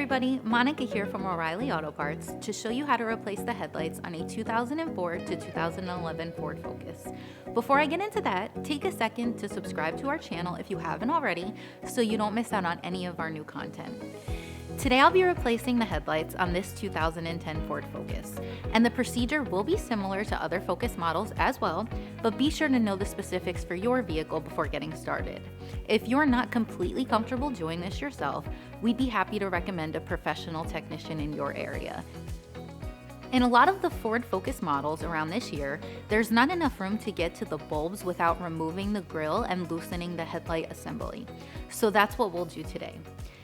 everybody, Monica here from O'Reilly Auto Parts to show you how to replace the headlights on a 2004 to 2011 Ford Focus. Before I get into that, take a second to subscribe to our channel if you haven't already so you don't miss out on any of our new content. Today I'll be replacing the headlights on this 2010 Ford Focus, and the procedure will be similar to other Focus models as well, but be sure to know the specifics for your vehicle before getting started. If you're not completely comfortable doing this yourself, we'd be happy to recommend a professional technician in your area. In a lot of the Ford Focus models around this year, there's not enough room to get to the bulbs without removing the grille and loosening the headlight assembly. So that's what we'll do today.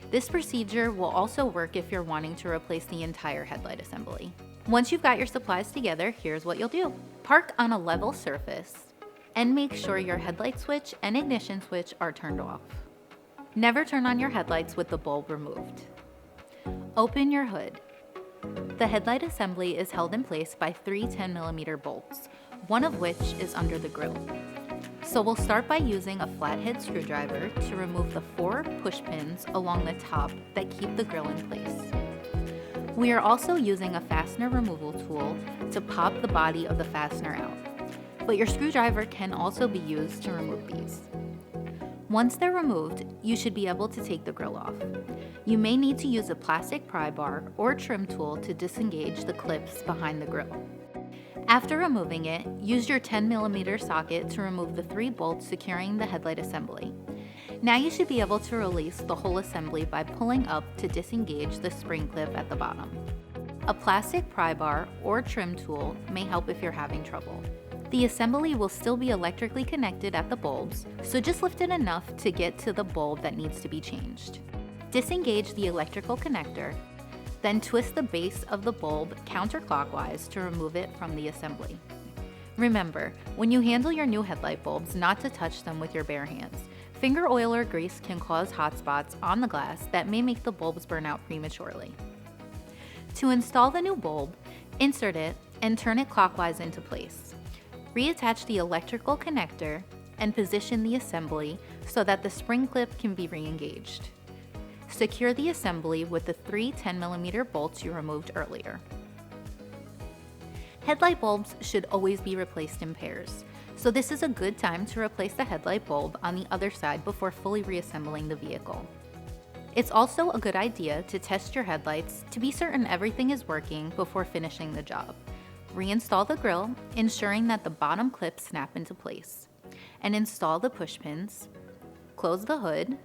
This procedure will also work if you're wanting to replace the entire headlight assembly. Once you've got your supplies together, here's what you'll do. Park on a level surface and make sure your headlight switch and ignition switch are turned off. Never turn on your headlights with the bulb removed. Open your hood. The headlight assembly is held in place by three 10mm bolts, one of which is under the grille. So we'll start by using a flathead screwdriver to remove the 4 push pins along the top that keep the grille in place. We are also using a fastener removal tool to pop the body of the fastener out, but your screwdriver can also be used to remove these. Once they're removed, you should be able to take the grille off. You may need to use a plastic pry bar or trim tool to disengage the clips behind the grille. After removing it, use your 10mm socket to remove the 3 bolts securing the headlight assembly. Now you should be able to release the whole assembly by pulling up to disengage the spring clip at the bottom. A plastic pry bar or trim tool may help if you're having trouble. The assembly will still be electrically connected at the bulbs, so just lift it enough to get to the bulb that needs to be changed. Disengage the electrical connector, then twist the base of the bulb counterclockwise to remove it from the assembly. Remember, when you handle your new headlight bulbs, not to touch them with your bare hands. Finger oil or grease can cause hot spots on the glass that may make the bulbs burn out prematurely. To install the new bulb, insert it and turn it clockwise into place. Reattach the electrical connector and position the assembly so that the spring clip can be re-engaged. Secure the assembly with the 3 10mm bolts you removed earlier. Headlight bulbs should always be replaced in pairs, so this is a good time to replace the headlight bulb on the other side before fully reassembling the vehicle. It's also a good idea to test your headlights to be certain everything is working before finishing the job. Reinstall the grille, ensuring that the bottom clips snap into place, and install the push pins. Close the hood,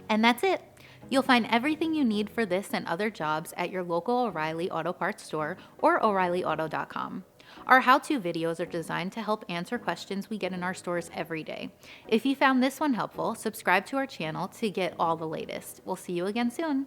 and that's it. You'll find everything you need for this and other jobs at your local O'Reilly Auto Parts store or O'ReillyAuto.com. Our how-to videos are designed to help answer questions we get in our stores every day. If you found this one helpful, subscribe to our channel to get all the latest. We'll see you again soon.